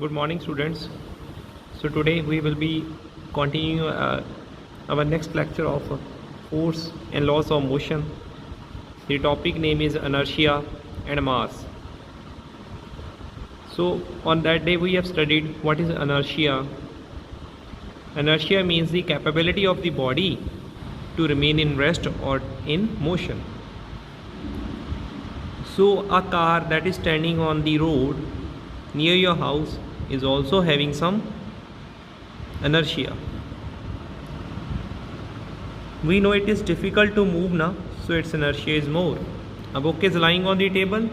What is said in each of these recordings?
Good morning, students. So today we will be continuing our next lecture of force and laws of motion. The topic name is inertia and mass. So on that day we have studied what is inertia. Inertia means the capability of the body to remain in rest or in motion. So a car that is standing on the road near your house is also having some inertia. We know it is difficult to move now, so its inertia is more. A book is lying on the table.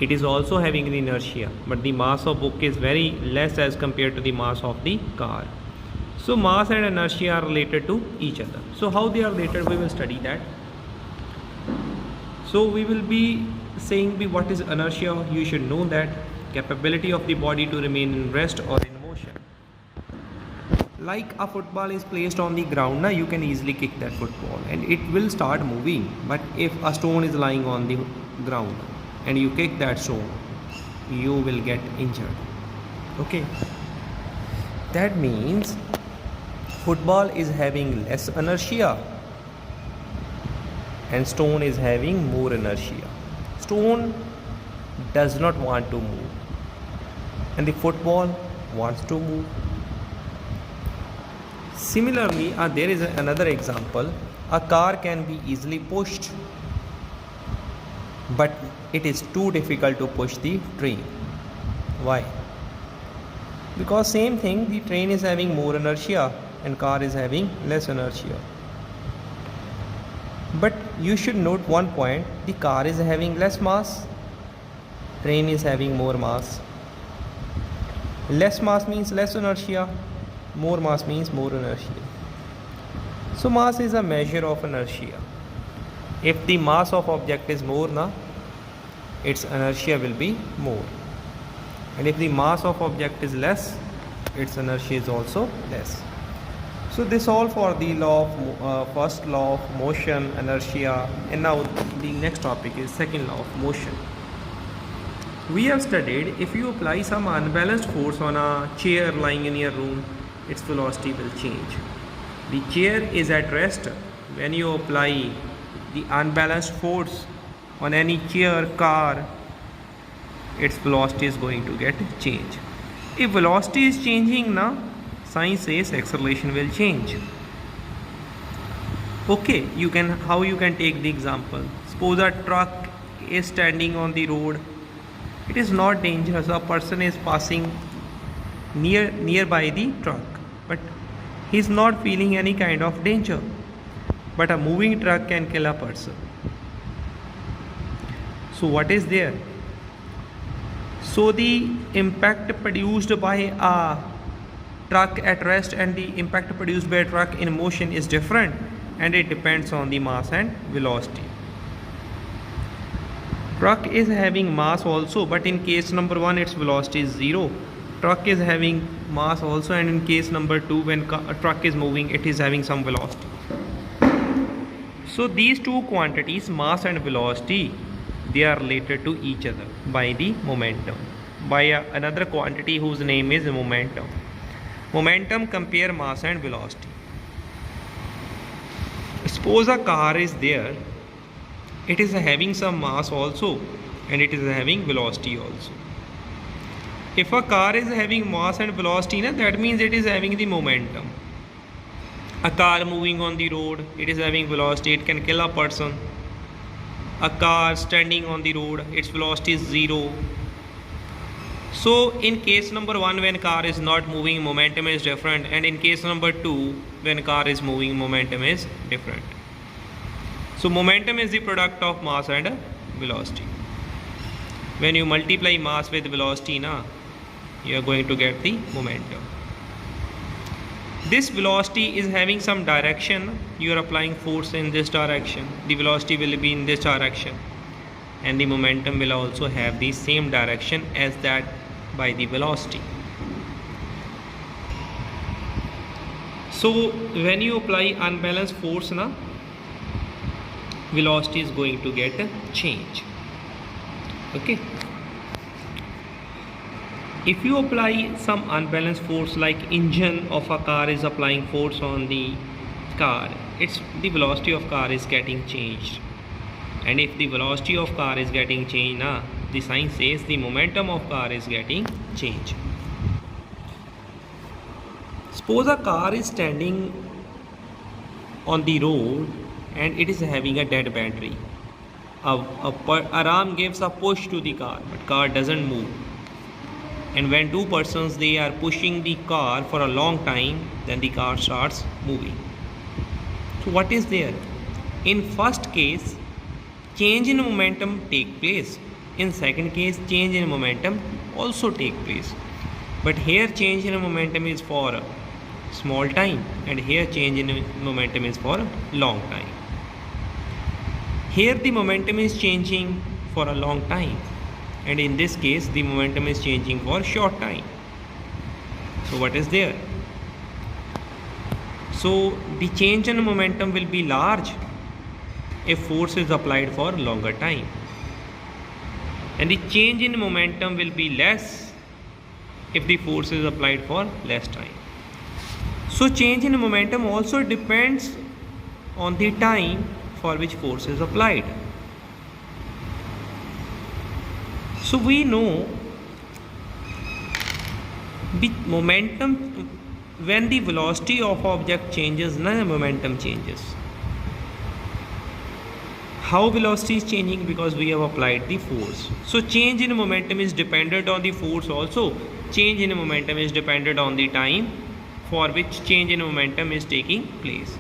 It is also having the inertia, but the mass of book is very less as compared to the mass of the car. So mass and inertia are related to each other. So how they are related, we will study that. So we will be saying what is inertia. You should know that capability of the body to remain in rest or in motion. Like a football is placed on the ground, now you can easily kick that football and it will start moving. But if a stone is lying on the ground and you kick that stone, you will get injured. Okay, that means football is having less inertia and stone is having more inertia. Stone does not want to move and the football wants to move. Similarly, there is another example. A car can be easily pushed, but it is too difficult to push the train. Why? Because same thing, the train is having more inertia and car is having less inertia. But you should note one point, the car is having less mass, train is having more mass. Less mass means less inertia, more mass means more inertia. So mass is a measure of inertia. If the mass of object is more, its inertia will be more. And if the mass of object is less, its inertia is also less. So this all for the law of first law of motion, inertia, and now the next topic is second law of motion. We have studied if you apply some unbalanced force on a chair lying in your room, its velocity will change. The chair is at rest. When you apply the unbalanced force on any chair, car, its velocity is going to get changed. If velocity is changing now, science says acceleration will change. Okay, how you can take the example. Suppose a truck is standing on the road. It is not dangerous. A person is passing nearby the truck, but he is not feeling any kind of danger. But a moving truck can kill a person. So what is there? So the impact produced by a truck at rest and the impact produced by a truck in motion is different, and it depends on the mass and velocity. Truck is having mass also, but in case number 1 its velocity is 0. Truck is having mass also, and in case number 2 when a truck is moving it is having some velocity. So these two quantities, mass and velocity, they are related to each other by the momentum, by another quantity whose name is momentum. Momentum compare mass and velocity. Suppose a car is there, it is having some mass also and it is having velocity also. If a car is having mass and velocity, that means it is having the momentum. A car moving on the road, it is having velocity, it can kill a person. A car standing on the road, its velocity is 0. So in case number 1 when car is not moving, momentum is different, and in case number 2 when car is moving, momentum is different. So momentum is the product of mass and velocity. When you multiply mass with velocity, you are going to get the momentum. This velocity is having some direction. You are applying force in this direction. The velocity will be in this direction, and the momentum will also have the same direction as that by the velocity. So when you apply unbalanced force, velocity is going to get a change. Okay. If you apply some unbalanced force, like engine of a car is applying force on the car, the velocity of car is getting changed. And if the velocity of car is getting changed, the sign says the momentum of car is getting changed. Suppose a car is standing on the road and it is having a dead battery. A ram gives a push to the car, but car doesn't move. And when two persons they are pushing the car for a long time, then the car starts moving. So what is there? In first case, change in momentum take place. In second case, change in momentum also take place. But here change in momentum is for a small time, and here change in momentum is for a long time. Here the momentum is changing for a long time, and in this case the momentum is changing for a short time. So what is there? So the change in momentum will be large if force is applied for longer time, and the change in momentum will be less if the force is applied for less time. So change in momentum also depends on the time for which force is applied. So we know the momentum, when the velocity of object changes, the momentum changes. How velocity is changing? Because we have applied the force. So change in momentum is dependent on the force also. Change in momentum is dependent on the time for which change in momentum is taking place.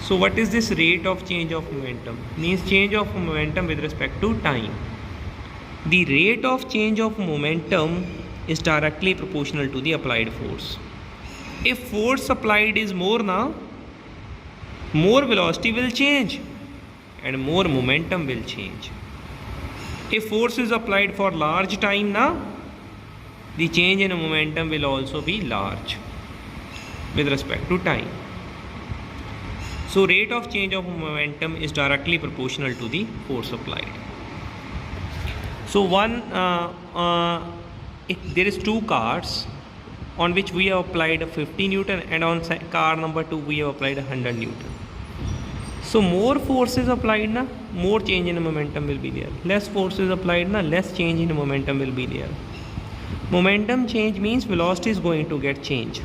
So what is this rate of change of momentum? Means change of momentum with respect to time. The rate of change of momentum is directly proportional to the applied force. If force applied is more more velocity will change and more momentum will change. If force is applied for large time the change in momentum will also be large with respect to time. So rate of change of momentum is directly proportional to the force applied. So if there is two cars on which we have applied 50 Newton, and on car number 2 we have applied 100 Newton. So more force is applied more change in momentum will be there. Less force is applied less change in momentum will be there. Momentum change means velocity is going to get changed,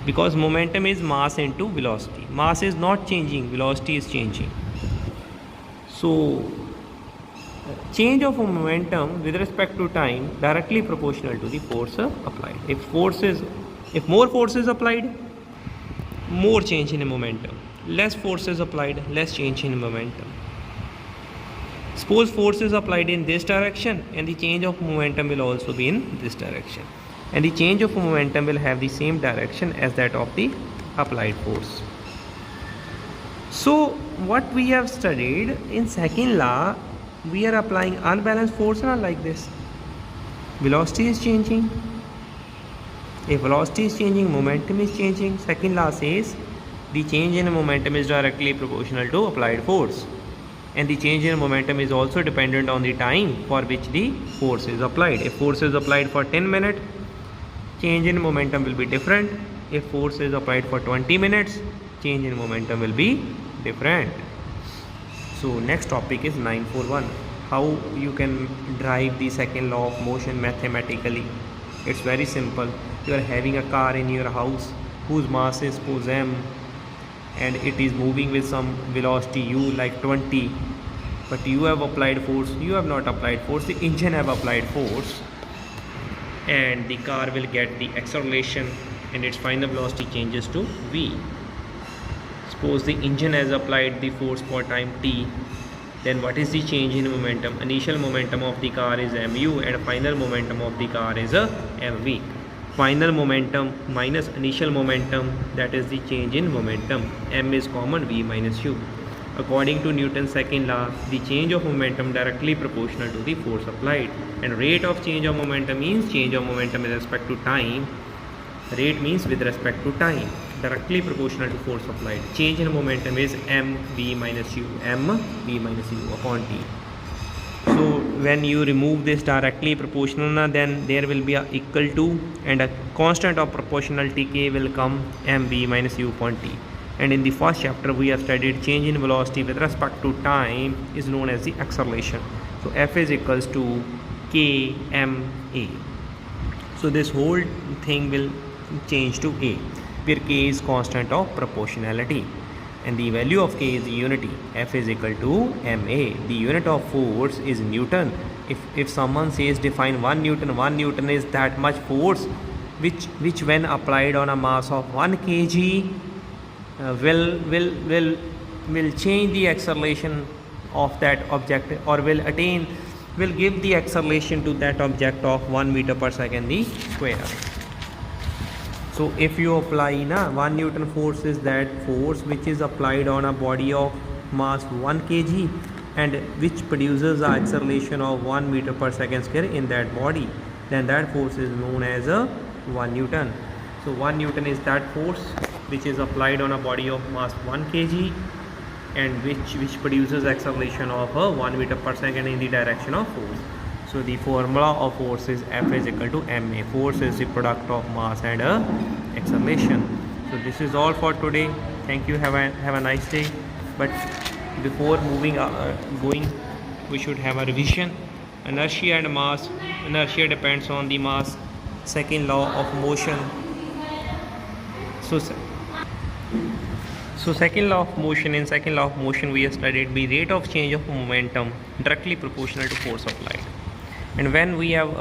because momentum is mass into velocity. Mass is not changing, velocity is changing. So change of momentum with respect to time directly proportional to the force applied. If more force is applied, more change in momentum. Less force is applied, less change in momentum. Suppose force is applied in this direction, and the change of momentum will also be in this direction, and the change of momentum will have the same direction as that of the applied force. So what we have studied in second law, we are applying unbalanced force like this. Velocity is changing. If velocity is changing, momentum is changing. Second law says the change in momentum is directly proportional to applied force, and the change in momentum is also dependent on the time for which the force is applied. If force is applied for 10 minutes, change in momentum will be different. If force is applied for 20 minutes, change in momentum will be different. So next topic is 941. How you can drive the second law of motion mathematically. It's very simple. You are having a car in your house whose mass is suppose m, and it is moving with some velocity u like 20, but you have applied force. You have not applied force, the engine have applied force, and the car will get the acceleration, and its final velocity changes to v. Suppose the engine has applied the force for time t, then what is the change in momentum? Initial momentum of the car is mu, and final momentum of the car is mv. Final momentum minus initial momentum, that is the change in momentum. M is common, v minus u. According to Newton's second law, the change of momentum directly proportional to the force applied, and rate of change of momentum means change of momentum with respect to time. Rate means with respect to time, directly proportional to force applied. Change in momentum is m v minus u, m v minus u upon t. So when you remove this directly proportional na, then there will be a equal to and a constant of proportionality k will come mv minus u upon t. And in the first chapter we have studied change in velocity with respect to time is known as the acceleration. So f is equals to k ma. So this whole thing will change to a, where k is constant of proportionality and the value of k is the unity. F is equal to ma. The unit of force is Newton. If someone says define 1 Newton is that much force which when applied on a mass of 1 kg will change the acceleration of that object, or will give the acceleration to that object of 1 meter per second the square. So if you apply 1 Newton force is that force which is applied on a body of mass 1 kg and which produces an acceleration of 1 meter per second square in that body, then that force is known as a 1 Newton. So 1 Newton is that force which is applied on a body of mass 1 kg and which produces acceleration of 1 meter per second in the direction of force. So the formula of force is F is equal to ma. Force is the product of mass and acceleration. So this is all for today. Thank you. Have a nice day. But before going, we should have a revision. Inertia and mass. Inertia depends on the mass. Second law of motion. So second law of motion. In second law of motion, we have studied the rate of change of momentum directly proportional to force of light. And when we have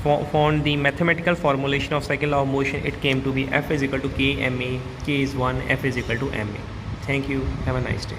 found the mathematical formulation of second law of motion, it came to be F is equal to k ma. K is 1, F is equal to ma. Thank you. Have a nice day.